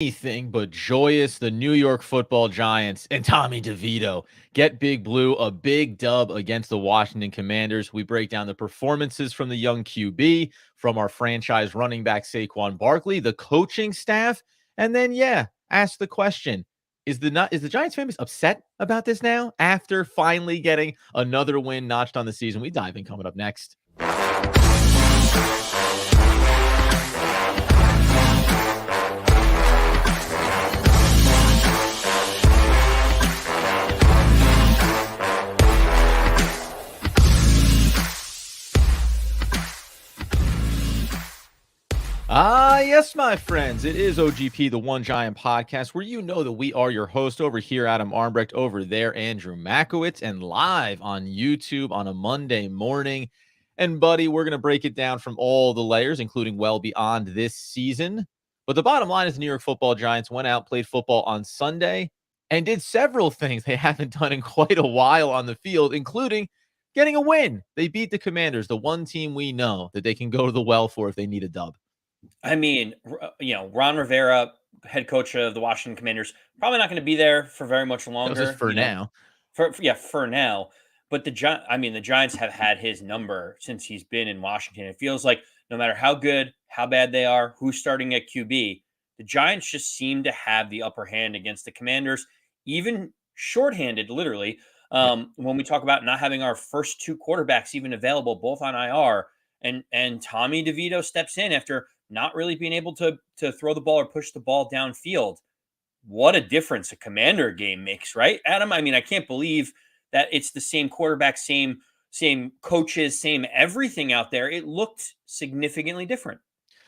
anything but joyous. The New York Football Giants and Tommy DeVito get Big Blue a big dub against the Washington Commanders. We break down the performances from the young QB, from our franchise running back Saquon Barkley, the coaching staff, and then ask the question: is the Giants fans upset about this now after finally getting another win notched on the season? We dive in coming up next. Yes, my friends. It is OGP, the One Giant Podcast, where you know that we are your host. Over here, Adam Armbrecht. Over there, Andrew Makowitz. And live on YouTube on a Monday morning. And, buddy, we're going to break it down from all the layers, including well beyond this season. But the bottom line is the New York Football Giants went out, played football on Sunday, and did several things they haven't done in quite a while on the field, including getting a win. They beat the Commanders, the one team we know that they can go to the well for if they need a dub. I mean, Ron Rivera, head coach of the Washington Commanders, probably not going to be there for very much longer. Just for now. For now. But the Giants have had his number since he's been in Washington. It feels like no matter how good, how bad they are, who's starting at QB, the Giants just seem to have the upper hand against the Commanders, even shorthanded, literally. When we talk about not having our first two quarterbacks even available, both on IR, and Tommy DeVito steps in after not really being able to throw the ball or push the ball downfield. What a difference a Commander game makes, right, Adam? I mean, I can't believe that it's the same quarterback, same coaches, same everything out there. It looked significantly different.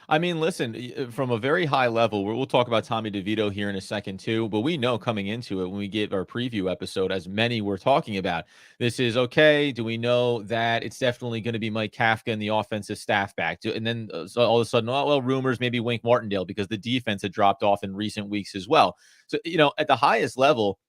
I mean, listen, from a very high level, we'll talk about Tommy DeVito here in a second too, but we know coming into it when we give our preview episode, as many were talking about, this is okay. Do we know that it's definitely going to be Mike Kafka and the offensive staff back? And then so all of a sudden, rumors, maybe Wink Martindale, because the defense had dropped off in recent weeks as well. So, at the highest level,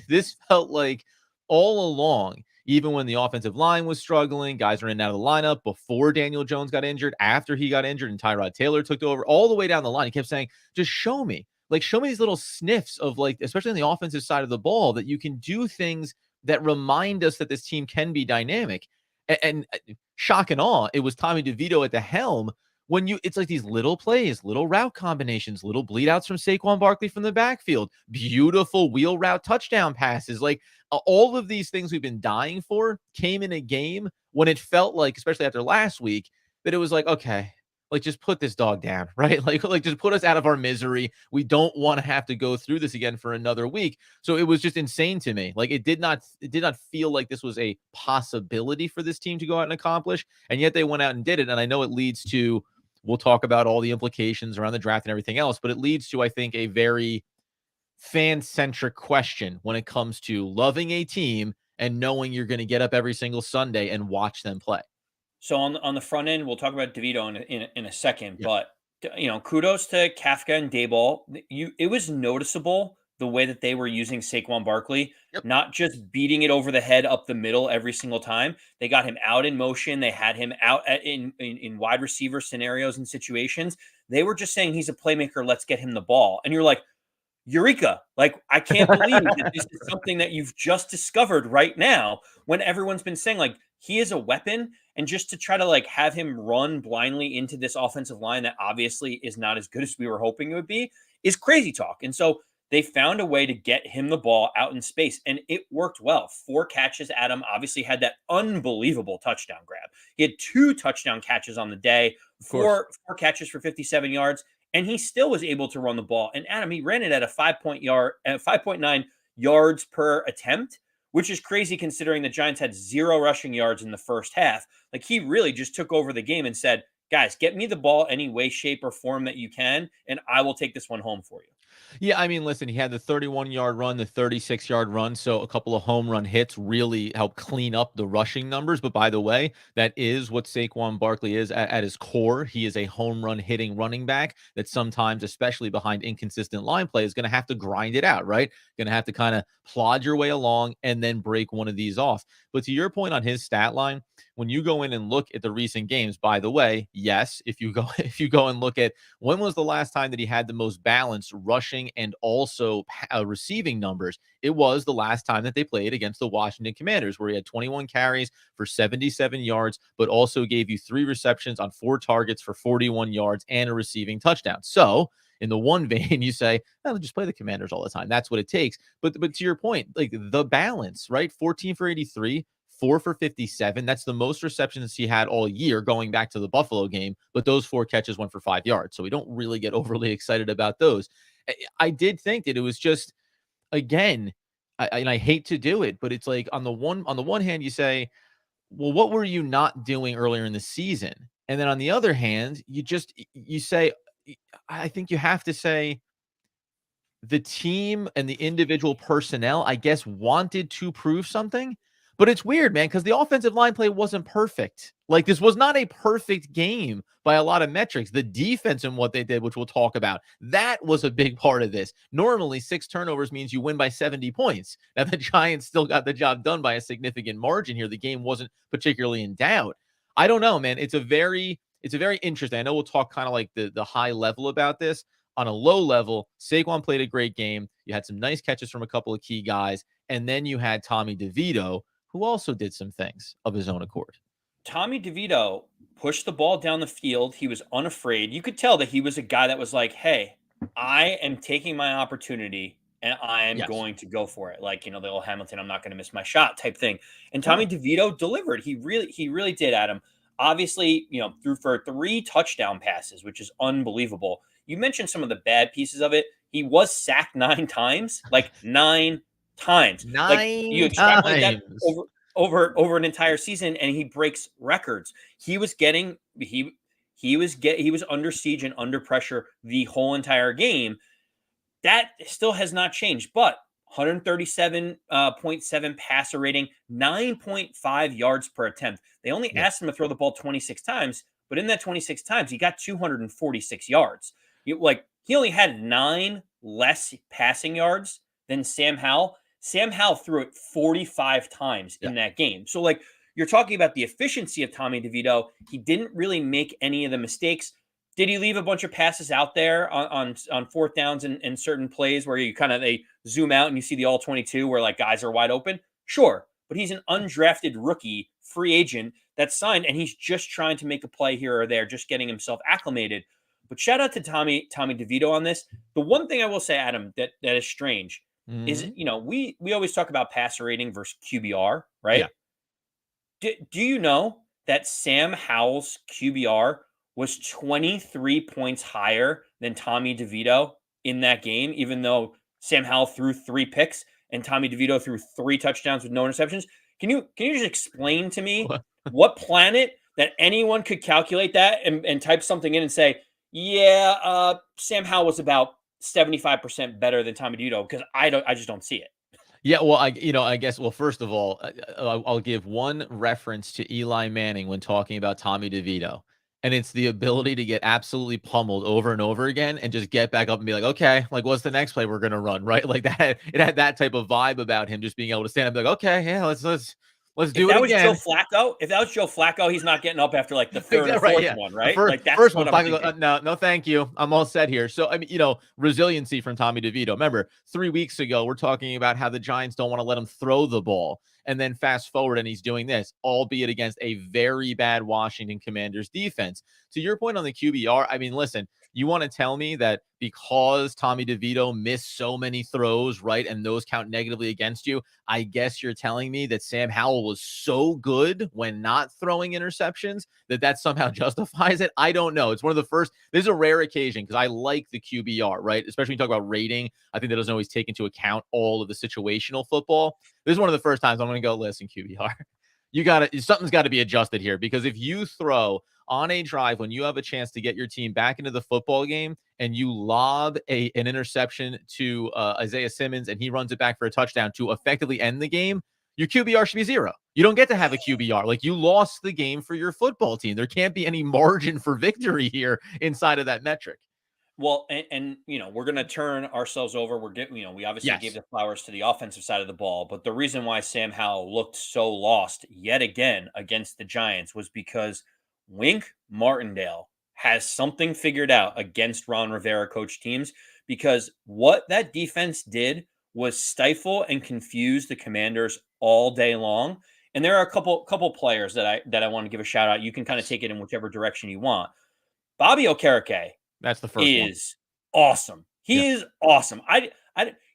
this felt like all along, even when the offensive line was struggling, guys were in and out of the lineup before Daniel Jones got injured, after he got injured, and Tyrod Taylor took over, all the way down the line. He kept saying, just show me. Show me these little sniffs of, especially on the offensive side of the ball, that you can do things that remind us that this team can be dynamic. And shock and awe, it was Tommy DeVito at the helm when it's like these little plays, little route combinations, little bleed outs from Saquon Barkley from the backfield, beautiful wheel route touchdown passes. All of these things we've been dying for came in a game when it felt like, especially after last week, that it was like, okay, just put this dog down, right? Just put us out of our misery. We don't want to have to go through this again for another week. So it was just insane to me. It did not feel like this was a possibility for this team to go out and accomplish. And yet they went out and did it. And I know it leads to, we'll talk about all the implications around the draft and everything else, but it leads to, I think, a very fan-centric question when it comes to loving a team and knowing you're going to get up every single Sunday and watch them play. So on the front end, we'll talk about DeVito in a second, but kudos to Kafka and Daboll. It was noticeable the way that they were using Saquon Barkley, not just beating it over the head up the middle every single time. They got him out in motion. They had him out in wide receiver scenarios and situations. They were just saying he's a playmaker. Let's get him the ball. And you're like, Eureka. I can't believe that this is something that you've just discovered right now when everyone's been saying, he is a weapon. And just to try to, have him run blindly into this offensive line that obviously is not as good as we were hoping it would be is crazy talk. And so they found a way to get him the ball out in space, and it worked well. 4 catches. Adam obviously had that unbelievable touchdown grab. He had 2 touchdown catches on the day, four catches for 57 yards. And he still was able to run the ball. And Adam, he ran it at a 5.9 yards per attempt, which is crazy considering the Giants had 0 rushing yards in the first half. He really just took over the game and said, guys, get me the ball any way, shape, or form that you can, and I will take this one home for you. Yeah, I mean, listen, he had the 31-yard run, the 36-yard run, so a couple of home run hits really helped clean up the rushing numbers. But by the way, that is what Saquon Barkley is at his core. He is a home run hitting running back that sometimes, especially behind inconsistent line play, is going to have to grind it out, right? Going to have to kind of plod your way along and then break one of these off. But to your point on his stat line, when you go in and look at the recent games, by the way, yes, if you go if you go and look at when was the last time that he had the most balanced rushing and also receiving numbers, it was the last time that they played against the Washington Commanders, where he had 21 carries for 77 yards, but also gave you 3 receptions on 4 targets for 41 yards and a receiving touchdown. So in the one vein, you say, oh, just play the Commanders all the time. That's what it takes. But to your point, like the balance, right? 14 for 83, 4 for 57. That's the most receptions he had all year going back to the Buffalo game. But those 4 catches went for 5 yards. So we don't really get overly excited about those. I did think that it was just, again, and I hate to do it, but it's like on the one hand, you say, well, what were you not doing earlier in the season? And then on the other hand, you say, I think you have to say the team and the individual personnel, I guess, wanted to prove something. But it's weird, man, because the offensive line play wasn't perfect. Like, this was not a perfect game by a lot of metrics. The defense and what they did, which we'll talk about, that was a big part of this. Normally, 6 turnovers means you win by 70 points. Now, the Giants still got the job done by a significant margin here. The game wasn't particularly in doubt. I don't know, man. It's a very interesting. I know we'll talk kind of like the high level about this. On a low level, Saquon played a great game. You had some nice catches from a couple of key guys. And then you had Tommy DeVito, who also did some things of his own accord. Tommy DeVito pushed the ball down the field. He was unafraid. You could tell that he was a guy that was like, hey, I am taking my opportunity and I am Yes. going to go for it. Like, the old Hamilton, I'm not going to miss my shot type thing. And Tommy DeVito delivered. He really did, Adam. Obviously, threw for 3 touchdown passes, which is unbelievable. You mentioned some of the bad pieces of it. He was sacked 9 times, like 9 times. Like, you 9 extrapolate that times. over an entire season, and he breaks records. He was under siege and under pressure the whole entire game. That still has not changed, but 137.7 passer rating, 9.5 yards per attempt. They only asked him to throw the ball 26 times, but in that 26 times, he got 246 yards. He only had 9 less passing yards than Sam Howell. Sam Howell threw it 45 times in that game. So, you're talking about the efficiency of Tommy DeVito. He didn't really make any of the mistakes. Did he leave a bunch of passes out there on 4th downs and certain plays where they zoom out and you see the all 22 where guys are wide open? Sure. But he's an undrafted rookie free agent that's signed, and he's just trying to make a play here or there, just getting himself acclimated. But shout out to Tommy DeVito on this. The one thing I will say, Adam, that is strange is, we always talk about passer rating versus QBR, right? Yeah. Do you know that Sam Howell's QBR was 23 points higher than Tommy DeVito in that game, even though Sam Howell threw 3 picks and Tommy DeVito threw 3 touchdowns with no interceptions? Can you just explain to me what planet that anyone could calculate that and type something in and say, Sam Howell was about 75% better than Tommy DeVito? Because I just don't see it. Yeah, well, I guess, well, first of all, I'll give one reference to Eli Manning when talking about Tommy DeVito, and it's the ability to get absolutely pummeled over and over again and just get back up and be like, okay, like, what's the next play we're going to run, right? Like that, it had that type of vibe about him, just being able to stand up and be like, okay, yeah, let's do it again. If that was Joe Flacco, he's not getting up after the 3rd or 4th one, right? The first one, no, thank you. I'm all set here. So, I mean, resiliency from Tommy DeVito. Remember, 3 weeks ago, we're talking about how the Giants don't want to let him throw the ball. And then fast forward, and he's doing this, albeit against a very bad Washington Commanders defense. To your point on the QBR, I mean, listen, you want to tell me that because Tommy DeVito missed so many throws, right, and those count negatively against you, I guess you're telling me that Sam Howell was so good when not throwing interceptions that somehow justifies it? I don't know. It's one of the first. This is a rare occasion because I like the QBR, right? Especially when you talk about rating. I think that doesn't always take into account all of the situational football. This is one of the first times I'm going to go, listen, QBR. Something's got to be adjusted here, because if you throw on a drive when you have a chance to get your team back into the football game and you lob an interception to Isaiah Simmons and he runs it back for a touchdown to effectively end the game, your QBR should be 0. You don't get to have a QBR. Like, you lost the game for your football team. There can't be any margin for victory here inside of that metric. Well, and we're going to turn ourselves over. We obviously gave Yes. the flowers to the offensive side of the ball, but the reason why Sam Howell looked so lost yet again against the Giants was because Wink Martindale has something figured out against Ron Rivera coach teams, because what that defense did was stifle and confuse the Commanders all day long. And there are a couple players that I want to give a shout out. You can kind of Yes. take it in whichever direction you want. Bobby Okereke That's the first one. is awesome. Yeah. He is awesome.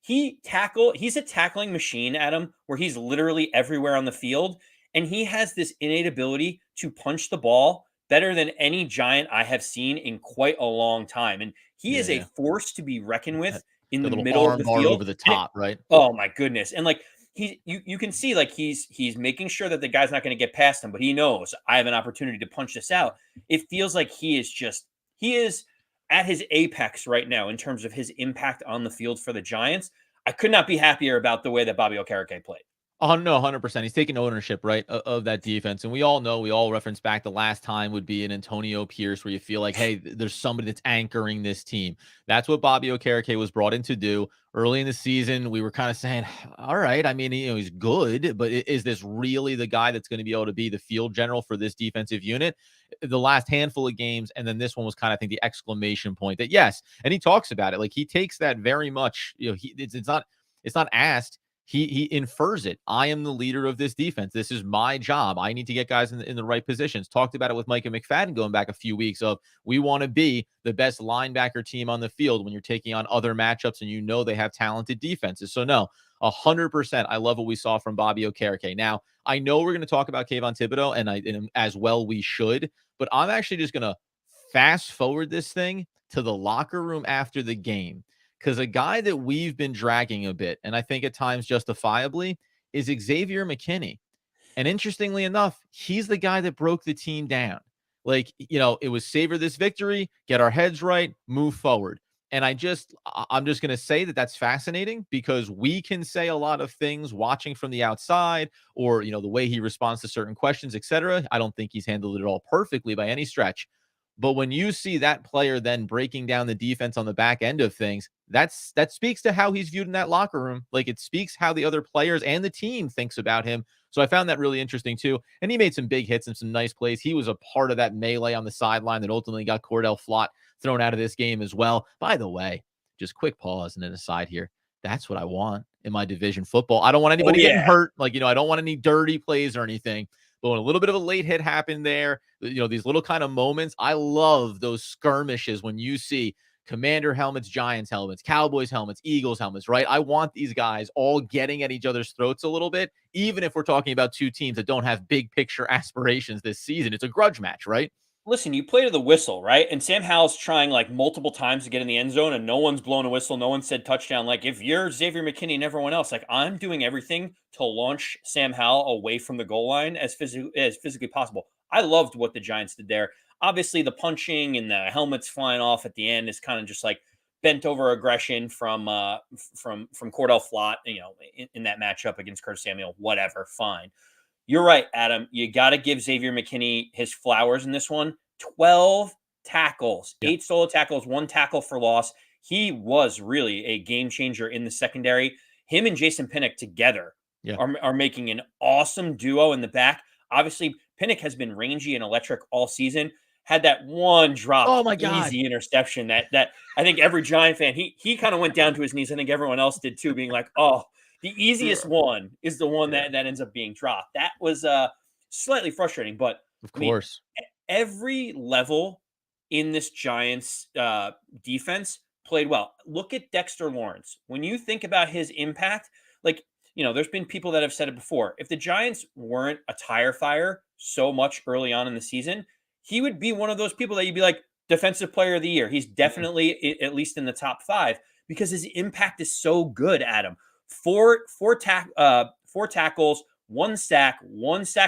He's a tackling machine, Adam, where he's literally everywhere on the field, and he has this innate ability to punch the ball better than any Giant I have seen in quite a long time. And he Yeah, is a yeah. force to be reckoned That with in that the little middle of arm the bar field. over the And top, right? oh my goodness. And like you can see like he's making sure that the guy's not going to get past him, but he knows I have an opportunity to punch this out. It feels like he is at his apex right now in terms of his impact on the field for the Giants. I could not be happier about the way that Bobby Okereke played. Oh, no, 100%. He's taking ownership, right, of that defense. And we all know, we all reference back the last time would be an Antonio Pierce, where you feel like, hey, there's somebody that's anchoring this team. That's what Bobby Okereke was brought in to do. Early in the season, we were kind of saying, all right, I mean, he's good, but is this really the guy that's going to be able to be the field general for this defensive unit? The last handful of games, and then this one was kind of, I think, the exclamation point that, yes, and he talks about it. Like, he takes that very much, it's not asked, he infers it. I am the leader of this defense. This is my job. I need to get guys in the right positions. Talked about it with Micah McFadden going back a few weeks of, we want to be the best linebacker team on the field when you're taking on other matchups and they have talented defenses. So no, 100%. I love what we saw from Bobby Okereke. Now, I know we're going to talk about Kayvon Thibodeau, and as well we should, but I'm actually just going to fast forward this thing to the locker room after the game, because a guy that we've been dragging a bit, and I think at times justifiably, is Xavier McKinney. And interestingly enough, he's the guy that broke the team down. Like, it was savor this victory, get our heads right, move forward. And I'm just going to say that that's fascinating, because we can say a lot of things watching from the outside, or, the way he responds to certain questions, etc. I don't think he's handled it all perfectly by any stretch. But when you see that player then breaking down the defense on the back end of things, that speaks to how he's viewed in that locker room. Like, it speaks how the other players and the team thinks about him. So I found that really interesting too. And he made some big hits and some nice plays. He was a part of that melee on the sideline that ultimately got Cordell Flott thrown out of this game as well. By the way, just quick pause and an aside here. That's what I want in my division football. I don't want Oh anybody getting yeah. hurt. Like, I don't want any dirty plays or anything. But when a little bit of a late hit happened there, these little kind of moments, I love those skirmishes when you see Commander helmets, Giants helmets, Cowboys helmets, Eagles helmets, right? I want these guys all getting at each other's throats a little bit, even if we're talking about two teams that don't have big picture aspirations this season. It's a grudge match, right? Listen, you play to the whistle, right? And Sam Howell's trying like multiple times to get in the end zone, and no one's blown a whistle. No one said touchdown. Like, if you're Xavier McKinney and everyone else, like, I'm doing everything to launch Sam Howell away from the goal line as physically possible. I loved what the Giants did there. Obviously, the punching and the helmets flying off at the end is kind of just like bent over aggression from Cordell Flott, in that matchup against Curtis Samuel. Whatever, fine. You're right, Adam. You got to give Xavier McKinney his flowers in this one. 12 tackles, Yeah. 8 solo tackles, 1 tackle for loss. He was really a game changer in the secondary. Him and Jason Pinnock together Yeah. are making an awesome duo in the back. Obviously, Pinnock has been rangy and electric all season. Had that one dropped Oh my God. easy interception that I think every Giant fan, he kind of went down to his knees. I think everyone else did too, being like, oh, the easiest Yeah. one is the one Yeah. that ends up being dropped. That was slightly frustrating, but Of I mean, course. every level in this Giants defense played well. Look at Dexter Lawrence. When you think about his impact, like, there's been people that have said it before. If the Giants weren't a tire fire so much early on in the season, he would be one of those people that you'd be like, defensive player of the year. He's Mhm. definitely at least in the top 5, because his impact is so good, Adam. Four tackles, 1 sack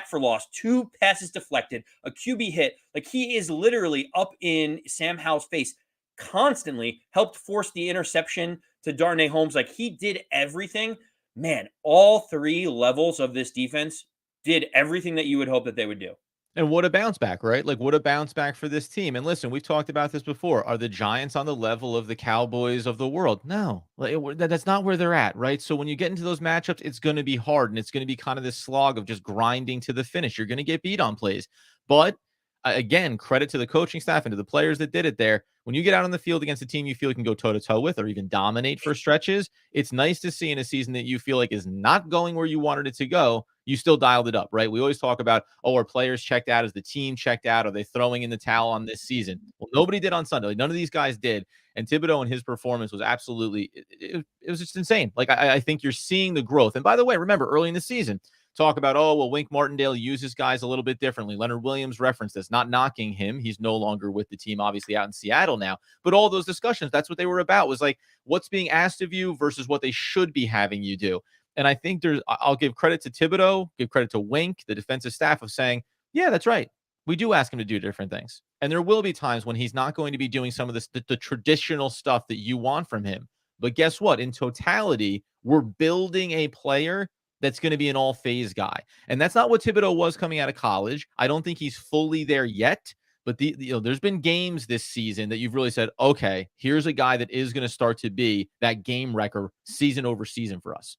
for loss, 2 passes deflected, a QB hit. Like, he is literally up in Sam Howell's face constantly, helped force the interception to Darnay Holmes. Like, he did everything. Man, all 3 levels of this defense did everything that you would hope that they would do. And what a bounce back, right? Like, what a bounce back for this team. And listen, we've talked about this before. Are the Giants on the level of the Cowboys of the world? No, like, that's not where they're at, right? So when you get into those matchups, it's going to be hard and it's going to be kind of this slog of just grinding to the finish. You're going to get beat on plays. But again, credit to the coaching staff and to the players that did it there. When you get out on the field against a team you feel you can go toe to toe with or even dominate for stretches, it's nice to see in a season that you feel like is not going where you wanted it to go. You still dialed it up, right? We always talk about, oh, are players checked out? Is the team checked out? Are they throwing in the towel on this season? Well, nobody did on Sunday. Like, none of these guys did. And Thibodeau and his performance was absolutely, it was just insane. Like, I think you're seeing the growth. And by the way, remember early in the season, talk about, oh, well, Wink Martindale uses guys a little bit differently. Leonard Williams referenced this, not knocking him. He's no longer with the team, obviously out in Seattle now. But all those discussions, that's what they were about, was like what's being asked of you versus what they should be having you do. And I think I'll give credit to Thibodeau, give credit to Wink, the defensive staff, of saying, yeah, that's right. We do ask him to do different things. And there will be times when he's not going to be doing some of this, the traditional stuff that you want from him. But guess what? In totality, we're building a player that's going to be an all phase guy. And that's not what Thibodeau was coming out of college. I don't think he's fully there yet. But there's been games this season that you've really said, okay, here's a guy that is going to start to be that game wrecker season over season for us.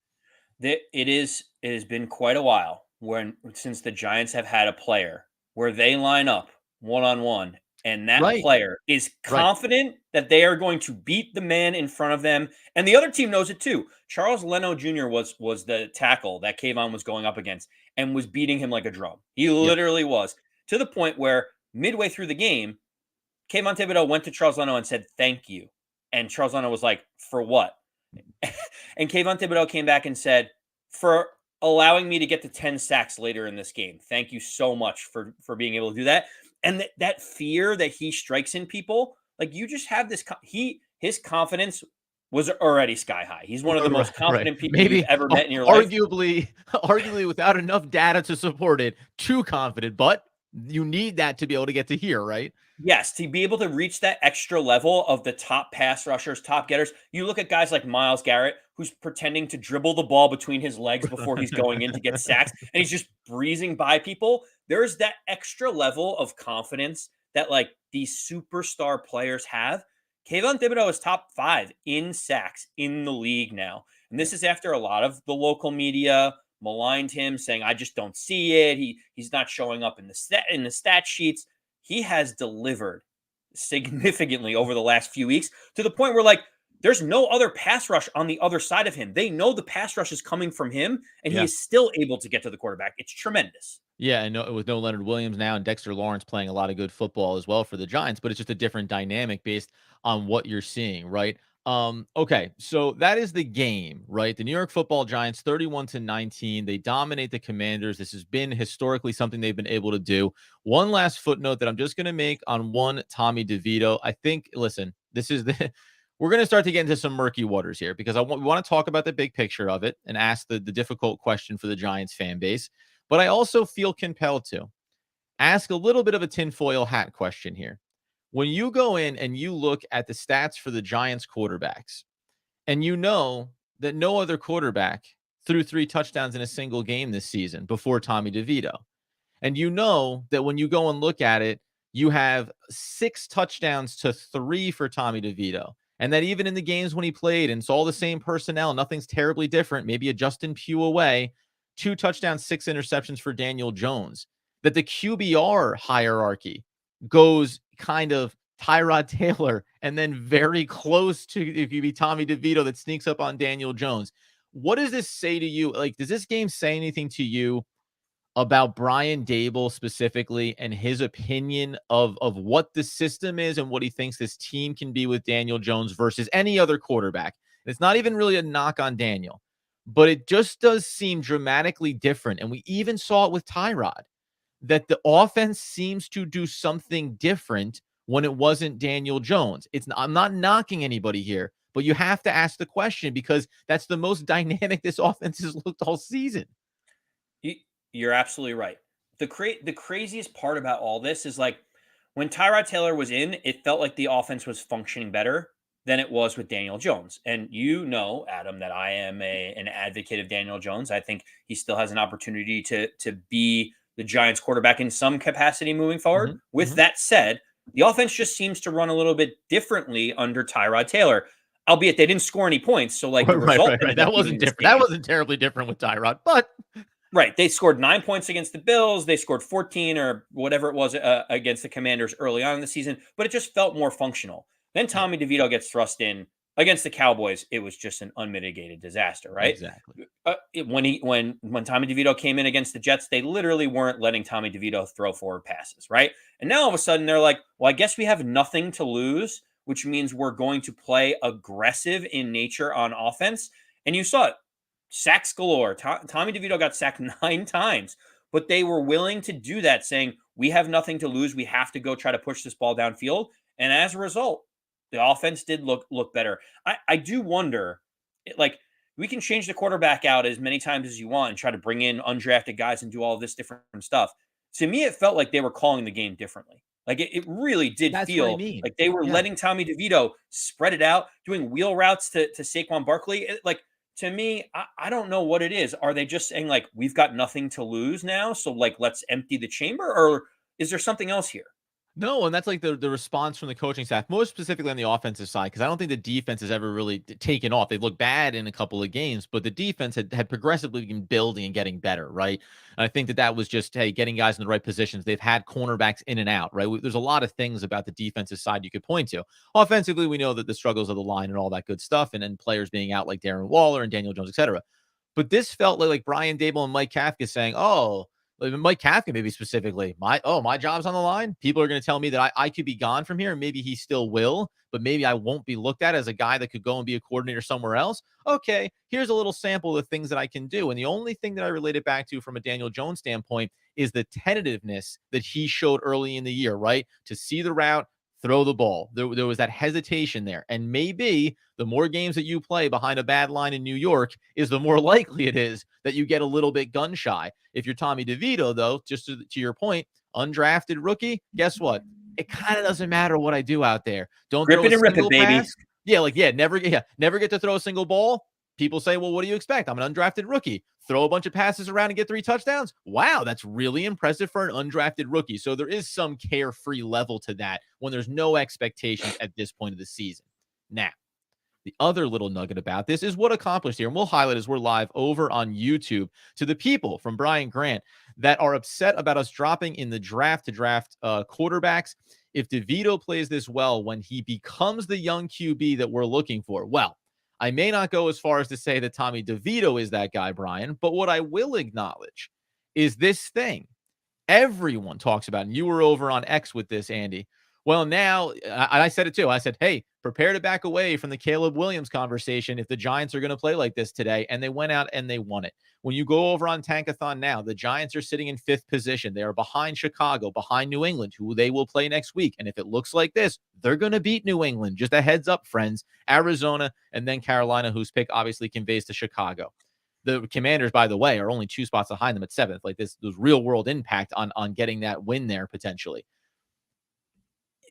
It has been quite a while since the Giants have had a player where they line up one on one and that Right. player is Right. confident that they are going to beat the man in front of them, and the other team knows it too. Charles Leno Jr. was the tackle that Kayvon was going up against and was beating him like a drum. He Yep. literally was, to the point where midway through the game, Kayvon Thibodeau went to Charles Leno and said, "Thank you." And Charles Leno was like, "For what?" And Kayvon Thibodeau came back and said, "For allowing me to get to 10 sacks later in this game. Thank you so much for being able to do that." And that fear that he strikes in people, like, you just have this his confidence was already sky high. He's one of the Right, most right. confident people you've Maybe ever met in your life. arguably without enough data to support it, too confident, but you need that to be able to get to here, right? Yes, to be able to reach that extra level of the top pass rushers, top getters. You look at guys like Myles Garrett, who's pretending to dribble the ball between his legs before he's going in to get sacks, and he's just breezing by people. There's that extra level of confidence that, like, these superstar players have. Kayvon Thibodeau is top 5 in sacks in the league now. And this is after a lot of the local media maligned him, saying, "I just don't see it. He's not showing up in the stat sheets." He has delivered significantly over the last few weeks, to the point where, like, there's no other pass rush on the other side of him. They know the pass rush is coming from him, and he Yeah. is still able to get to the quarterback. It's tremendous. Yeah, and with no Leonard Williams now and Dexter Lawrence playing a lot of good football as well for the Giants, but it's just a different dynamic based on what you're seeing, right? Okay, so that is the game, right? The New York Football Giants 31-19. They dominate the Commanders. This has been historically something they've been able to do. One last footnote that I'm just going to make on one Tommy DeVito. I think, listen, this is the we're going to start to get into some murky waters here because we want to talk about the big picture of it and ask the difficult question for the Giants fan base. But I also feel compelled to ask a little bit of a tinfoil hat question here. When you go in and you look at the stats for the Giants quarterbacks, and you know that no other quarterback threw 3 touchdowns in a single game this season before Tommy DeVito, and you know that when you go and look at it, you have 6 touchdowns to 3 for Tommy DeVito. And that even in the games when he played, and it's all the same personnel, nothing's terribly different, maybe a Justin Pugh away, 2 touchdowns, 6 interceptions for Daniel Jones. That the QBR hierarchy goes kind of Tyrod Taylor and then very close to, if you be Tommy DeVito, that sneaks up on Daniel Jones. What does this say to you? Like, does this game say anything to you about Brian Dable specifically and his opinion of what the system is and what he thinks this team can be with Daniel Jones versus any other quarterback? And it's not even really a knock on Daniel, but it just does seem dramatically different. And we even saw it with Tyrod, that the offense seems to do something different when it wasn't Daniel Jones. I'm not knocking anybody here, but you have to ask the question because that's the most dynamic this offense has looked all season. You, you're absolutely right. The craziest part about all this is, like, when Tyrod Taylor was in, it felt like the offense was functioning better than it was with Daniel Jones. And you know, Adam, that I am an advocate of Daniel Jones. I think he still has an opportunity to be the Giants quarterback in some capacity moving forward. Mhm, With mhm. that said, the offense just seems to run a little bit differently under Tyrod Taylor, albeit they didn't score any points. So, like, the Right, result right, right. ended up That being wasn't the different. That same. wasn't terribly different with Tyrod, but Right. They scored 9 points against the Bills. They scored 14 or whatever it was against the Commanders early on in the season, but it just felt more functional. Then yeah, Tommy DeVito gets thrust in against the Cowboys. It was just an unmitigated disaster, right? exactly. When Tommy DeVito came in against the Jets, they literally weren't letting Tommy DeVito throw forward passes, right? And now all of a sudden they're like, well, I guess we have nothing to lose, which means we're going to play aggressive in nature on offense. And you saw it. Sacks galore. Tommy DeVito got sacked 9 times, but they were willing to do that, saying, we have nothing to lose. We have to go try to push this ball downfield. And as a result, the offense did look better. I do wonder, like, we can change the quarterback out as many times as you want and try to bring in undrafted guys and do all this different stuff. To me, it felt like they were calling the game differently. Like, it really did That's what I feel mean. like they were Yeah. letting Tommy DeVito spread it out, doing wheel routes to Saquon Barkley. Like, to me, I don't know what it is. Are they just saying, like, we've got nothing to lose now, so, like, let's empty the chamber, or is there something else here? No, and that's like the response from the coaching staff, most specifically on the offensive side, because I don't think the defense has ever really taken off. They've looked bad in a couple of games, but the defense had progressively been building and getting better, right? And I think that was just, hey, getting guys in the right positions. They've had cornerbacks in and out, right? There's a lot of things about the defensive side you could point to. Offensively, we know that the struggles of the line and all that good stuff, and then players being out like Darren Waller and Daniel Jones, etc. But this felt like Brian Dable and Mike Kafka saying, "Oh, like Mike Kafka maybe specifically, my job's on the line. People are going to tell me that I could be gone from here, and maybe he still will, but maybe I won't be looked at as a guy that could go and be a coordinator somewhere else. Okay, here's a little sample of the things that I can do." And the only thing that I relate it back to from a Daniel Jones standpoint is the tentativeness that he showed early in the year, right? To see the route, throw the ball. There was that hesitation there. And maybe the more games that you play behind a bad line in New York is the more likely it is that you get a little bit gun shy. If you're Tommy DeVito, though, just to your point, undrafted rookie, guess what? It kind of doesn't matter what I do out there. Don't Grip throw a it and rip it, single baby. pass. Never get to throw a single ball. People say, well, what do you expect? I'm an undrafted rookie. Throw a bunch of passes around and get 3 touchdowns. Wow, that's really impressive for an undrafted rookie. So there is some carefree level to that when there's no expectations at this point of the season. Now, the other little nugget about this is what accomplished here. And we'll highlight as we're live over on YouTube to the people from Brian Grant that are upset about us dropping in the draft to draft quarterbacks. If DeVito plays this well when he becomes the young QB that we're looking for, well, I may not go as far as to say that Tommy DeVito is that guy, Brian, but what I will acknowledge is this thing everyone talks about, and you were over on X with this, Andy. Well, now I said it too. I said, hey, prepare to back away from the Caleb Williams conversation if the Giants are going to play like this today. And they went out and they won it. When you go over on Tankathon now, the Giants are sitting in 5th position. They are behind Chicago, behind New England, who they will play next week. And if it looks like this, they're going to beat New England. Just a heads up, friends. Arizona and then Carolina, whose pick obviously conveys to Chicago. The Commanders, by the way, are only 2 spots behind them at 7th. Like this real world impact on getting that win there potentially.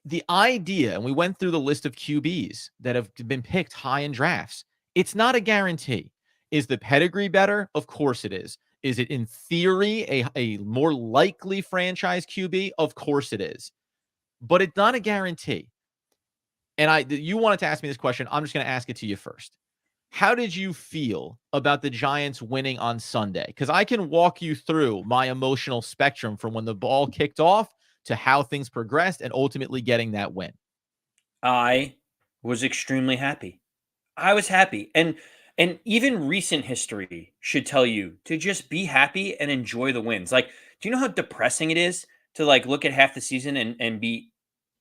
The idea, and we went through the list of QBs that have been picked high in drafts. It's not a guarantee. Is the pedigree better? Of course it is. Is it in theory a more likely franchise QB? Of course it is. But it's not a guarantee. And you wanted to ask me this question. I'm just going to ask it to you first. How did you feel about the Giants winning on Sunday? Because I can walk you through my emotional spectrum from when the ball kicked off to how things progressed and ultimately getting that win. I was extremely happy. I was happy. And even recent history should tell you to just be happy and enjoy the wins. Like, do you know how depressing it is to, like, look at half the season and be,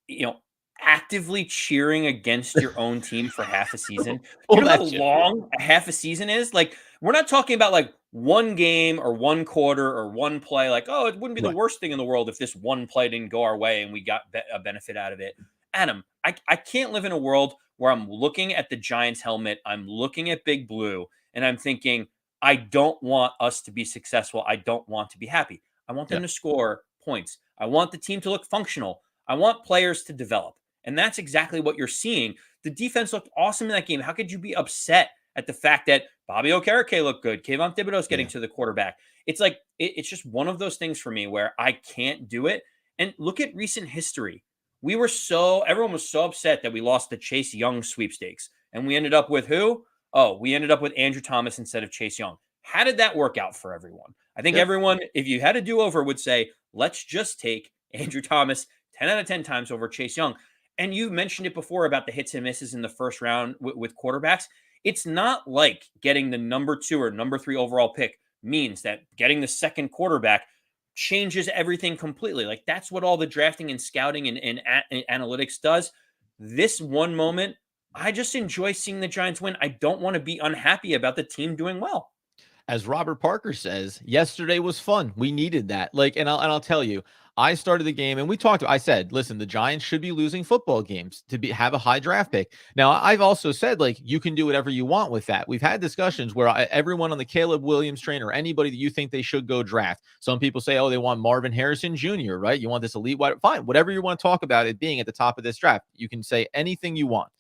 you know, actively cheering against your own team for half a season? Do you Well, know how that's you. long a half a season is? Like, we're not talking about like one game or one quarter or one play. Like, oh, it wouldn't be the Right. worst thing in the world if this one play didn't go our way and we got a benefit out of it. Adam, I can't live in a world where I'm looking at the Giants helmet, I'm looking at Big Blue, and I'm thinking, I don't want us to be successful. I don't want to be happy. I want Yeah. them to score points. I want the team to look functional. I want players to develop. And that's exactly what you're seeing. The defense looked awesome in that game. How could you be upset at the fact that Bobby Okereke looked good. Kayvon Thibodeau's getting Yeah. to the quarterback. It's like, it's just one of those things for me where I can't do it. And look at recent history. Everyone was so upset that we lost the Chase Young sweepstakes. And we ended up with who? Oh, we ended up with Andrew Thomas instead of Chase Young. How did that work out for everyone? I think Yep. everyone, if you had a do over, would say, let's just take Andrew Thomas 10 out of 10 times over Chase Young. And you mentioned it before about the hits and misses in the first round with quarterbacks. It's not like getting the number 2 or number 3 overall pick means that getting the second quarterback changes everything completely. Like, that's what all the drafting and scouting and analytics does. This one moment, I just enjoy seeing the Giants win. I don't want to be unhappy about the team doing well. As Robert Parker says, yesterday was fun. We needed that. Like, and I'll tell you, I started the game and we talked. I said, listen, the Giants should be losing football games to have a high draft pick. Now, I've also said, like, you can do whatever you want with that. We've had discussions where everyone on the Caleb Williams train, or anybody that you think they should go draft. Some people say, oh, they want Marvin Harrison Jr., right? You want this elite wide, fine, whatever you want to talk about it being at the top of this draft. You can say anything you want.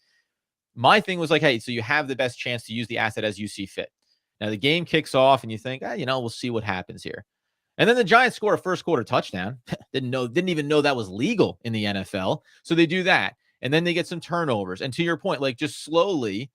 My thing was like, hey, so you have the best chance to use the asset as you see fit. Now the game kicks off and you think, we'll see what happens here. And then the Giants score a first quarter touchdown. Didn't even know that was legal in the NFL. So they do that. And then they get some turnovers. And to your point, like, just slowly,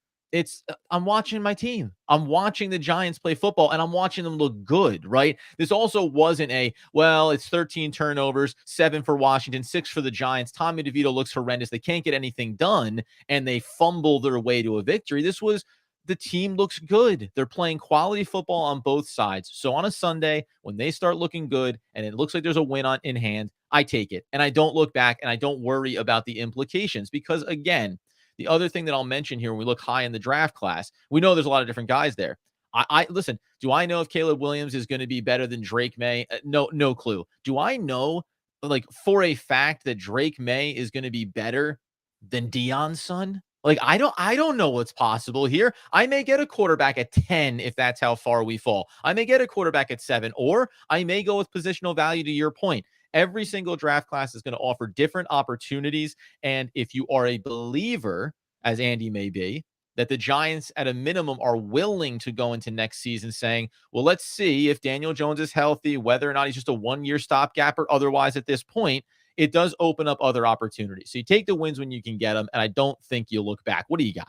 I'm watching my team. I'm watching the Giants play football and I'm watching them look good, right? This also wasn't it's 13 turnovers, 7 for Washington, 6 for the Giants. Tommy DeVito looks horrendous. They can't get anything done and they fumble their way to a victory. This was, the team looks good. They're playing quality football on both sides. So on a Sunday, when they start looking good and it looks like there's a win in hand, I take it. And I don't look back and I don't worry about the implications because, again, the other thing that I'll mention here when we look high in the draft class, we know there's a lot of different guys there. I listen, do I know if Caleb Williams is going to be better than Drake May? No clue. Do I know, like, for a fact that Drake May is going to be better than Deion's son? Like, I don't know what's possible here. I may get a quarterback at 10 if that's how far we fall. I may get a quarterback at 7, or I may go with positional value to your point. Every single draft class is going to offer different opportunities. And if you are a believer, as Andy may be, that the Giants at a minimum are willing to go into next season saying, well, let's see if Daniel Jones is healthy, whether or not he's just a one-year stopgap or otherwise at this point, it does open up other opportunities. So you take the wins when you can get them, and I don't think you'll look back. What do you got?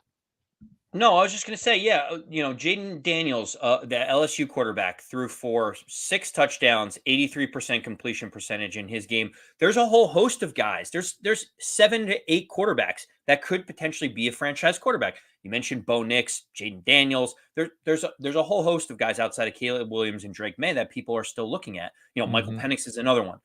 No, I was just going to say, yeah, Jaden Daniels, the LSU quarterback, threw for 6 touchdowns, 83% completion percentage in his game. There's a whole host of guys. There's 7 to 8 quarterbacks that could potentially be a franchise quarterback. You mentioned Bo Nix, Jaden Daniels. There's a whole host of guys outside of Caleb Williams and Drake May that people are still looking at. Michael Penix is another one.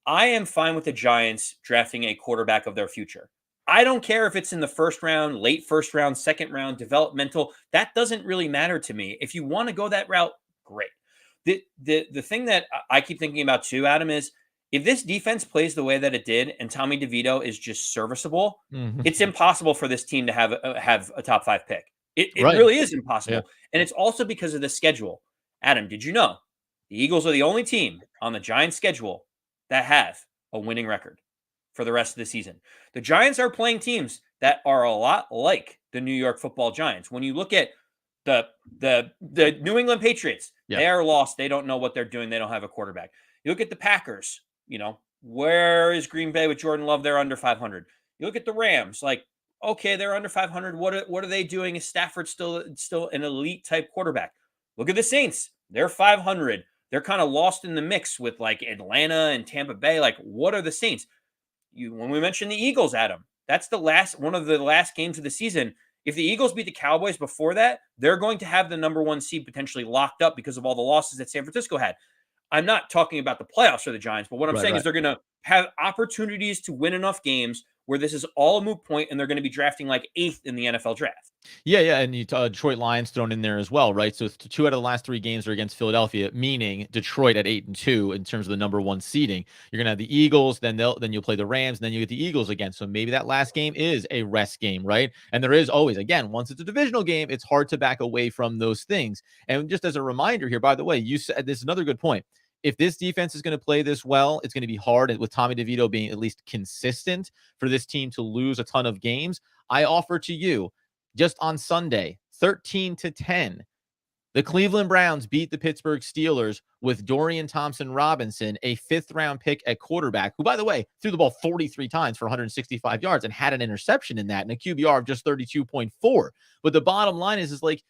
I am fine with the Giants drafting a quarterback of their future. I don't care if it's in the first round, late first round, second round, developmental. That doesn't really matter to me. If you want to go that route, great. The thing that I keep thinking about too, Adam, is if this defense plays the way that it did and Tommy DeVito is just serviceable, it's impossible for this team to have a top 5 pick. It Right. really is impossible. Yeah. And it's also because of the schedule. Adam, did you know the Eagles are the only team on the Giants schedule that have a winning record for the rest of the season? The Giants are playing teams that are a lot like the New York Football Giants. When you look at the New England Patriots, they are lost. They don't know what they're doing. They don't have a quarterback. You look at the Packers, where is Green Bay with Jordan Love? They're under 500. You look at the Rams, like, okay, they're under 500. What are they doing? Is Stafford still an elite type quarterback? Look at the Saints. They're 500. They're kind of lost in the mix with like Atlanta and Tampa Bay. Like, what are the Saints? When we mentioned the Eagles, Adam, that's one of the last games of the season. If the Eagles beat the Cowboys before that, they're going to have the number 1 seed potentially locked up because of all the losses that San Francisco had. I'm not talking about the playoffs for the Giants, but what I'm saying is they're going to have opportunities to win enough games where this is all a moot point and they're going to be drafting like 8th in the NFL draft. Yeah. And Detroit Lions thrown in there as well, right? So 2 out of the last 3 games are against Philadelphia, meaning Detroit at 8-2 in terms of the number 1 seeding. You're going to have the Eagles, then you'll play the Rams, and then you get the Eagles again. So maybe that last game is a rest game, right? And there is always, again, once it's a divisional game, it's hard to back away from those things. And just as a reminder here, by the way, you said this is another good point. If this defense is going to play this well, it's going to be hard with Tommy DeVito being at least consistent for this team to lose a ton of games. I offer to you, just on Sunday, 13-10. The Cleveland Browns beat the Pittsburgh Steelers with Dorian Thompson-Robinson, a fifth-round pick at quarterback, who, by the way, threw the ball 43 times for 165 yards and had an interception in that, and a QBR of just 32.4. But the bottom line is like,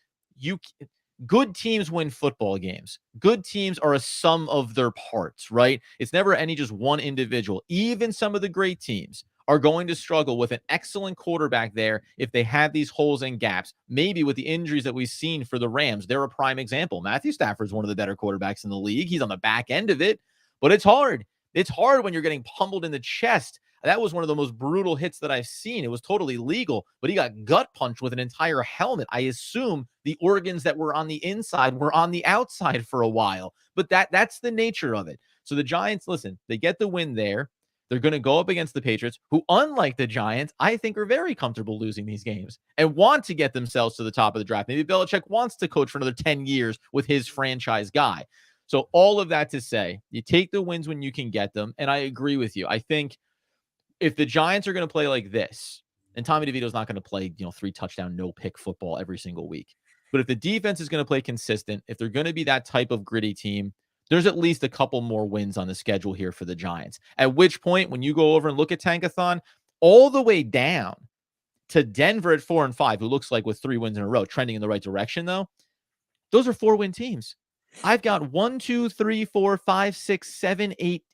good teams win football games. Good teams are a sum of their parts, right? It's never any just one individual. Even some of the great teams are going to struggle with an excellent quarterback there if they have these holes and gaps. Maybe with the injuries that we've seen for the Rams, they're a prime example. Matthew Stafford's one of the better quarterbacks in the league. He's on the back end of it, but it's hard. It's hard when you're getting pummeled in the chest. That was one of the most brutal hits that I've seen. It was totally legal, but he got gut punched with an entire helmet. I assume the organs that were on the inside were on the outside for a while, but that's the nature of it. So the Giants, listen, they get the win there. They're going to go up against the Patriots, who, unlike the Giants, I think are very comfortable losing these games and want to get themselves to the top of the draft. Maybe Belichick wants to coach for another 10 years with his franchise guy. So all of that to say, you take the wins when you can get them, and I agree with you. I think if the Giants are going to play like this, and Tommy DeVito's not going to play, 3-touchdown, no-pick football every single week, but if the defense is going to play consistent, if they're going to be that type of gritty team, there's at least a couple more wins on the schedule here for the Giants. At which point, when you go over and look at Tankathon, all the way down to Denver at 4-5, who looks like with 3 wins in a row, trending in the right direction, though, those are 4-win teams. I've got 1, 2, 3, 4, 5, 6, 7, 8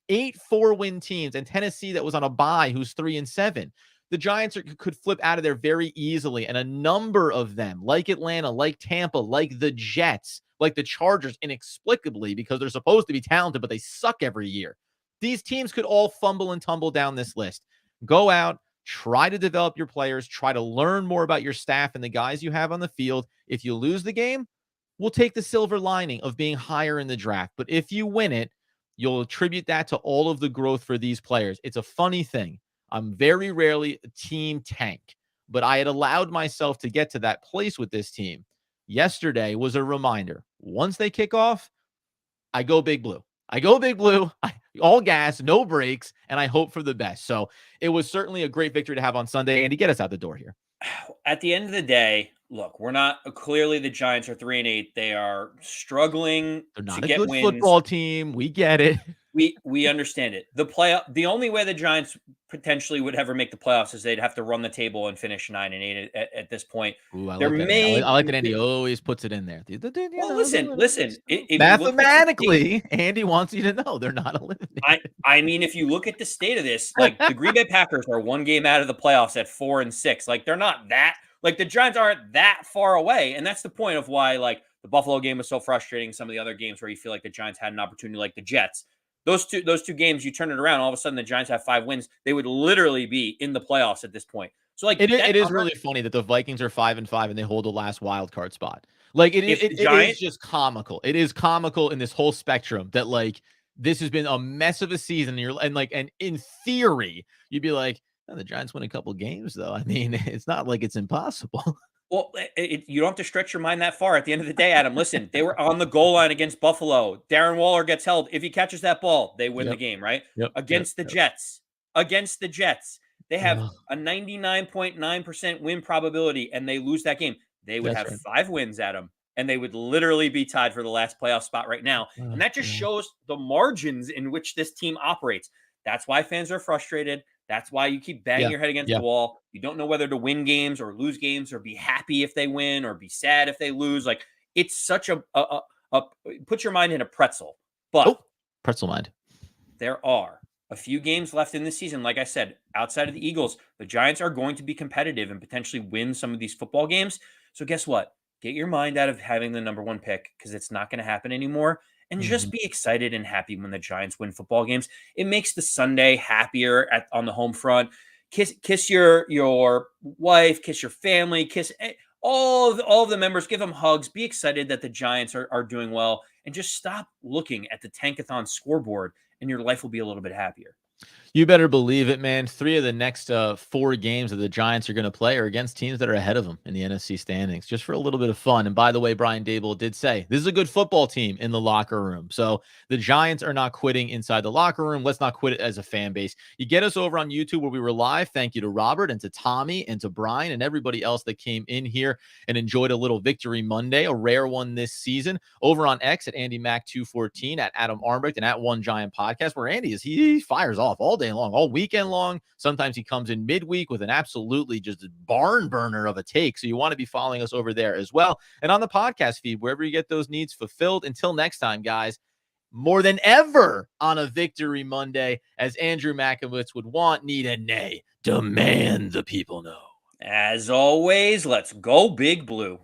4-win teams, and Tennessee that was on a bye who's 3-7. The Giants could flip out of there very easily, and a number of them, like Atlanta, like Tampa, like the Jets, like the Chargers, inexplicably, because they're supposed to be talented, but they suck every year. These teams could all fumble and tumble down this list. Go out, try to develop your players, try to learn more about your staff and the guys you have on the field. If you lose the game, we'll take the silver lining of being higher in the draft. But if you win it, you'll attribute that to all of the growth for these players. It's a funny thing. I'm very rarely a team tank, but I had allowed myself to get to that place with this team. Yesterday was a reminder. Once they kick off, I go big blue. All gas, no brakes, and I hope for the best. So it was certainly a great victory to have on Sunday and to get us out the door here. At the end of the day, look, we're not clearly the Giants are 3-8. They are struggling They're not to a get good wins. football team. We get it. We understand it. The only way the Giants potentially would ever make the playoffs is they'd have to run the table and finish 9-8 at this point. Ooh, I like that Andy always puts it in there. Listen. If Mathematically, Andy wants you to know they're not eliminated. I mean, if you look at the state of this, like the Green Bay Packers are 1 game out of the playoffs at 4-6. Like they're not that. Like the Giants aren't that far away, and that's the point of why like the Buffalo game was so frustrating. Some of the other games where you feel like the Giants had an opportunity, like the Jets. Those two games, you turn it around. All of a sudden, the Giants have 5 wins. They would literally be in the playoffs at this point. So, like, it is really funny that the Vikings are 5-5 and they hold the last wild card spot. Like, it is just comical. It is comical in this whole spectrum that like this has been a mess of a season. And in theory, you'd be like, oh, the Giants win a couple games, though. I mean, it's not like it's impossible. Well, you don't have to stretch your mind that far. At the end of the day, Adam, listen, they were on the goal line against Buffalo. Darren Waller gets held. If he catches that ball, they win the game, right? Against the Jets. They have a 99.9% win probability, and they lose that game. They would have 5 wins, Adam, and they would literally be tied for the last playoff spot right now. And that just shows the margins in which this team operates. That's why fans are frustrated. That's why you keep banging your head against the wall. You don't know whether to win games or lose games or be happy if they win or be sad if they lose. Like it's such a put your mind in a pretzel. But pretzel mind. There are a few games left in the season. Like I said, outside of the Eagles, the Giants are going to be competitive and potentially win some of these football games. So guess what? Get your mind out of having the number 1 pick because it's not going to happen anymore. And just be excited and happy when the Giants win football games. It makes the Sunday happier on the home front. Kiss your wife, kiss your family, kiss all of the members, give them hugs. Be excited that the Giants are doing well, and just stop looking at the Tankathon scoreboard, and your life will be a little bit happier. You better believe it, man. 3 of the next 4 games that the Giants are going to play are against teams that are ahead of them in the NFC standings, just for a little bit of fun. And by the way, Brian Dable did say this is a good football team in the locker room. So the Giants are not quitting inside the locker room. Let's not quit it as a fan base. You get us over on YouTube where we were live. Thank you to Robert and to Tommy and to Brian and everybody else that came in here and enjoyed a little Victory Monday, a rare one this season. Over on X at AndyMac214, at Adam Armbrecht, and at One Giant Podcast, where Andy is, he fires off all day long, all weekend long. Sometimes he comes in midweek with an absolutely just barn burner of a take. So you want to be following us over there as well. And on the podcast feed, wherever you get those needs fulfilled. Until next time, guys, more than ever on a Victory Monday, as Andrew Makowitz would want, need, and nay, demand the people know. As always, let's go Big Blue.